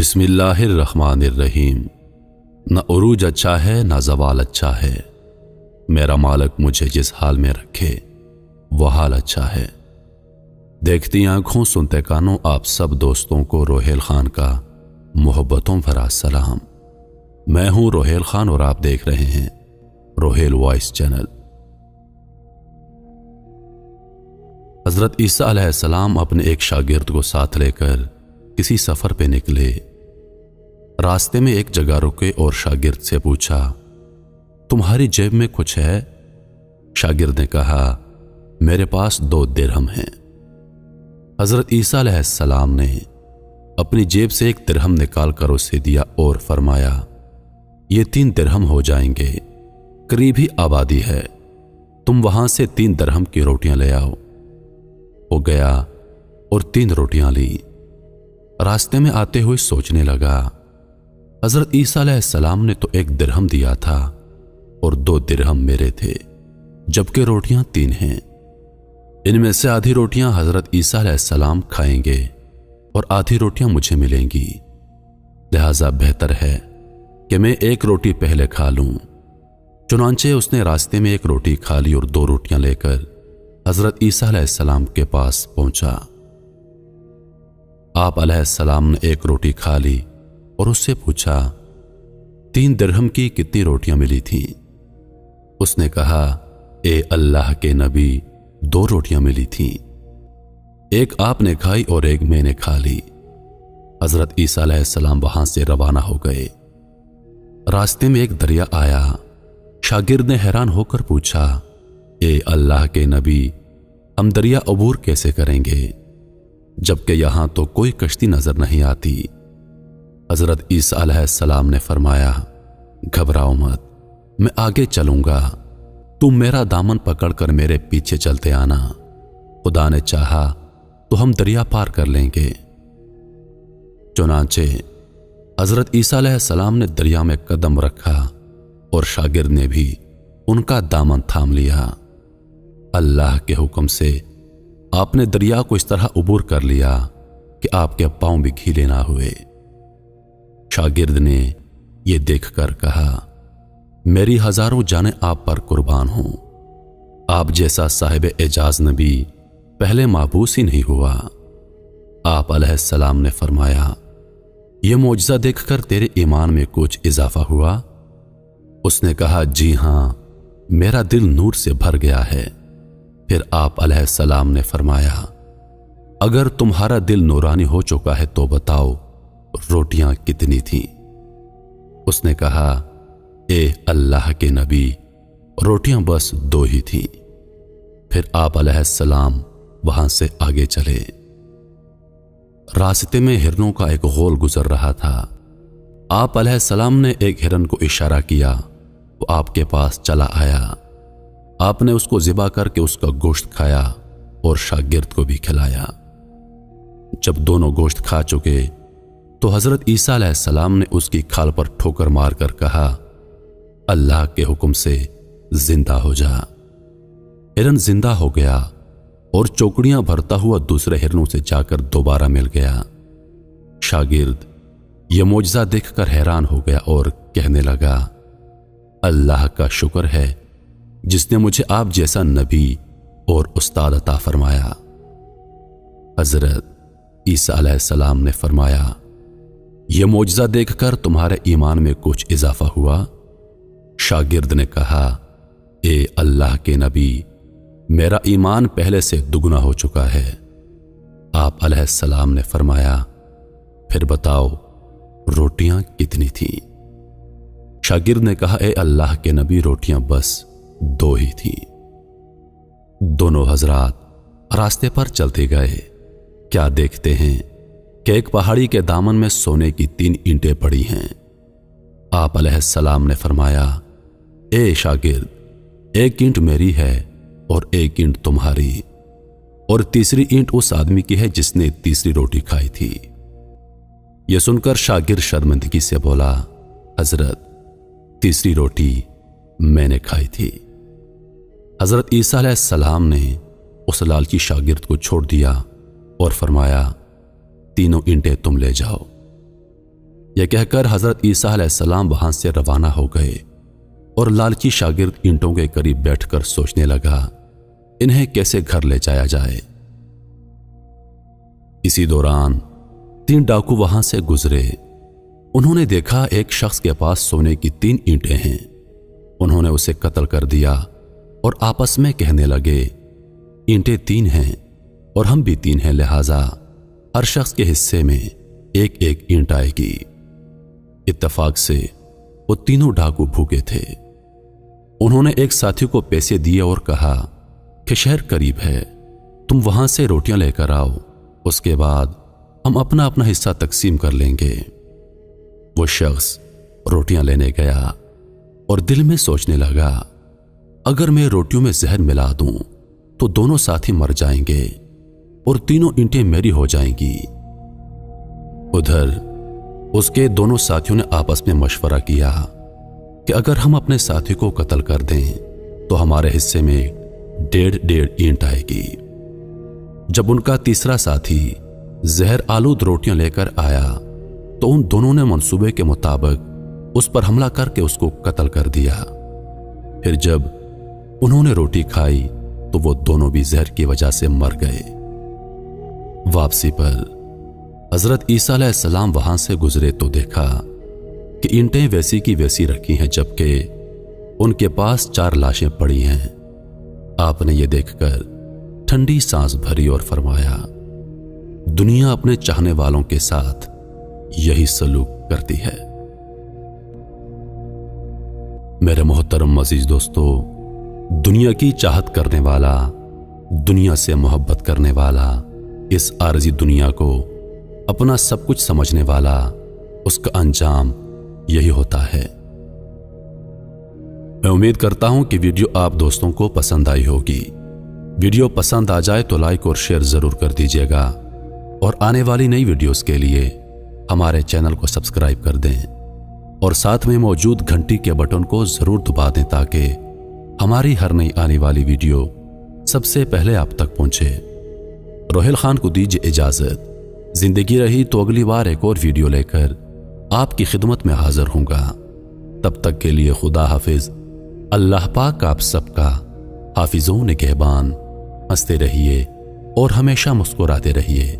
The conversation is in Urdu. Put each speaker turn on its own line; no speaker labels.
بسم اللہ الرحمن الرحیم۔ نہ عروج اچھا ہے نہ زوال اچھا ہے، میرا مالک مجھے جس حال میں رکھے وہ حال اچھا ہے۔ دیکھتی آنکھوں سنتے کانوں آپ سب دوستوں کو روہیل خان کا محبتوں بھرا سلام۔ میں ہوں روہیل خان اور آپ دیکھ رہے ہیں روہیل وائس چینل۔ حضرت عیسیٰ علیہ السلام اپنے ایک شاگرد کو ساتھ لے کر کسی سفر پہ نکلے۔ راستے میں ایک جگہ رکے اور شاگرد سے پوچھا، تمہاری جیب میں کچھ ہے؟ شاگرد نے کہا، میرے پاس 2 درہم ہیں۔ حضرت عیسیٰ علیہ السلام نے اپنی جیب سے 1 درہم نکال کر اسے دیا اور فرمایا، یہ 3 درہم ہو جائیں گے، قریب ہی آبادی ہے، تم وہاں سے 3 درہم کی روٹیاں لے آؤ۔ وہ گیا اور 3 روٹیاں لی۔ راستے میں آتے ہوئے سوچنے لگا، حضرت عیسیٰ علیہ السلام نے تو 1 درہم دیا تھا اور 2 درہم میرے تھے، جبکہ روٹیاں 3 ہیں۔ ان میں سے آدھی روٹیاں حضرت عیسیٰ علیہ السلام کھائیں گے اور آدھی روٹیاں مجھے ملیں گی، لہذا بہتر ہے کہ میں 1 روٹی پہلے کھا لوں۔ چنانچہ اس نے راستے میں 1 روٹی کھا لی اور 2 روٹیاں لے کر حضرت عیسیٰ علیہ السلام کے پاس پہنچا۔ آپ علیہ السلام نے 1 روٹی کھا لی اور اس سے پوچھا، 3 درہم کی کتنی روٹیاں ملی تھیں؟ اس نے کہا، اے اللہ کے نبی، 2 روٹیاں ملی تھیں، 1 آپ نے کھائی اور 1 میں نے کھا لی۔ حضرت عیسیٰ علیہ السلام وہاں سے روانہ ہو گئے۔ راستے میں ایک دریا آیا۔ شاگرد نے حیران ہو کر پوچھا، اے اللہ کے نبی، ہم دریا عبور کیسے کریں گے جبکہ یہاں تو کوئی کشتی نظر نہیں آتی؟ حضرت عیسیٰ علیہ السلام نے فرمایا، گھبراؤ مت، میں آگے چلوں گا، تم میرا دامن پکڑ کر میرے پیچھے چلتے آنا، خدا نے چاہا تو ہم دریا پار کر لیں گے۔ چنانچہ حضرت عیسیٰ علیہ السلام نے دریا میں قدم رکھا اور شاگرد نے بھی ان کا دامن تھام لیا۔ اللہ کے حکم سے آپ نے دریا کو اس طرح عبور کر لیا کہ آپ کے پاؤں بھی گیلے نہ ہوئے۔ شاگرد نے یہ دیکھ کر کہا، میری ہزاروں جانیں آپ پر قربان ہوں، آپ جیسا صاحب اعجاز نبی پہلے مابعوث ہی نہیں ہوا۔ آپ علیہ السلام نے فرمایا، یہ معجزہ دیکھ کر تیرے ایمان میں کچھ اضافہ ہوا؟ اس نے کہا، جی ہاں، میرا دل نور سے بھر گیا ہے۔ پھر آپ علیہ السلام نے فرمایا، اگر تمہارا دل نورانی ہو چکا ہے تو بتاؤ روٹیاں کتنی تھیں؟ اس نے کہا، اے اللہ کے نبی، روٹیاں بس 2 ہی تھیں۔ پھر آپ علیہ السلام وہاں سے آگے چلے۔ راستے میں ہرنوں کا ایک غول گزر رہا تھا۔ آپ علیہ السلام نے ایک ہرن کو اشارہ کیا، وہ آپ کے پاس چلا آیا۔ آپ نے اس کو ذبح کر کے اس کا گوشت کھایا اور شاگرد کو بھی کھلایا۔ جب دونوں گوشت کھا چکے تو حضرت عیسیٰ علیہ السلام نے اس کی کھال پر ٹھوکر مار کر کہا، اللہ کے حکم سے زندہ ہو جا۔ ہرن زندہ ہو گیا اور چوکڑیاں بھرتا ہوا دوسرے ہرنوں سے جا کر دوبارہ مل گیا۔ شاگرد یہ معجزہ دیکھ کر حیران ہو گیا اور کہنے لگا، اللہ کا شکر ہے جس نے مجھے آپ جیسا نبی اور استاد عطا فرمایا۔ حضرت عیسیٰ علیہ السلام نے فرمایا، یہ معجزہ دیکھ کر تمہارے ایمان میں کچھ اضافہ ہوا؟ شاگرد نے کہا، اے اللہ کے نبی، میرا ایمان پہلے سے دگنا ہو چکا ہے۔ آپ علیہ السلام نے فرمایا، پھر بتاؤ روٹیاں کتنی تھیں؟ شاگرد نے کہا، اے اللہ کے نبی، روٹیاں بس 2 ہی تھیں۔ دونوں حضرات راستے پر چلتے گئے۔ کیا دیکھتے ہیں کہ ایک پہاڑی کے دامن میں سونے کی 3 اینٹیں پڑی ہیں۔ آپ علیہ السلام نے فرمایا، اے شاگرد، 1 اینٹ میری ہے اور 1 اینٹ تمہاری، اور تیسری اینٹ اس آدمی کی ہے جس نے تیسری روٹی کھائی تھی۔ یہ سن کر شاگرد شرمندگی سے بولا، حضرت تیسری روٹی میں نے کھائی تھی۔ حضرت عیسیٰ علیہ السلام نے اس لالچی شاگرد کو چھوڑ دیا اور فرمایا، 3 اینٹیں تم لے جاؤ۔ یہ کہہ کر حضرت عیسیٰ علیہ السلام وہاں سے روانہ ہو گئے اور لالچی شاگرد اینٹوں کے قریب بیٹھ کر سوچنے لگا انہیں کیسے گھر لے جایا جائے۔ اسی دوران 3 ڈاکو وہاں سے گزرے۔ انہوں نے دیکھا ایک شخص کے پاس سونے کی 3 اینٹیں ہیں۔ انہوں نے اسے قتل کر دیا اور آپس میں کہنے لگے اینٹیں 3 ہیں اور ہم بھی 3 ہیں، لہذا ہر شخص کے حصے میں ایک ایک اینٹ آئے گی۔ اتفاق سے وہ تینوں ڈاکو بھوکے تھے۔ انہوں نے ایک ساتھی کو پیسے دیے اور کہا کہ شہر قریب ہے، تم وہاں سے روٹیاں لے کر آؤ، اس کے بعد ہم اپنا اپنا حصہ تقسیم کر لیں گے۔ وہ شخص روٹیاں لینے گیا اور دل میں سوچنے لگا اگر میں روٹیوں میں زہر ملا دوں تو دونوں ساتھی مر جائیں گے اور تینوں اینٹیں میری ہو جائیں گی۔ ادھر اس کے دونوں ساتھیوں نے آپس میں مشورہ کیا کہ اگر ہم اپنے ساتھی کو قتل کر دیں تو ہمارے حصے میں 1.5 اینٹ آئے گی۔ جب ان کا تیسرا ساتھی زہر آلود روٹیاں لے کر آیا تو ان دونوں نے منصوبے کے مطابق اس پر حملہ کر کے اس کو قتل کر دیا۔ پھر جب انہوں نے روٹی کھائی تو وہ دونوں بھی زہر کی وجہ سے مر گئے۔ واپسی پر حضرت عیسیٰ علیہ السلام وہاں سے گزرے تو دیکھا کہ اینٹیں ویسی کی ویسی رکھی ہیں، جبکہ ان کے پاس 4 لاشیں پڑی ہیں۔ آپ نے یہ دیکھ کر ٹھنڈی سانس بھری اور فرمایا دنیا اپنے چاہنے والوں کے ساتھ یہی سلوک کرتی ہے۔ میرے محترم عزیز دوستو، دنیا کی چاہت کرنے والا، دنیا سے محبت کرنے والا، اس عارضی دنیا کو اپنا سب کچھ سمجھنے والا، اس کا انجام یہی ہوتا ہے۔ میں امید کرتا ہوں کہ ویڈیو آپ دوستوں کو پسند آئی ہوگی۔ ویڈیو پسند آ جائے تو لائک اور شیئر ضرور کر دیجیے گا اور آنے والی نئی ویڈیوز کے لیے ہمارے چینل کو سبسکرائب کر دیں اور ساتھ میں موجود گھنٹی کے بٹن کو ضرور دبا دیں تاکہ ہماری ہر نئی آنے والی ویڈیو سب سے پہلے آپ تک پہنچے۔ روحیل خان کو دیجیے اجازت، زندگی رہی تو اگلی بار ایک اور ویڈیو لے کر آپ کی خدمت میں حاضر ہوں گا۔ تب تک کے لیے خدا حافظ۔ اللہ پاک آپ سب کا حافظ و نگہبان۔ ہنستے رہیے اور ہمیشہ مسکراتے رہیے۔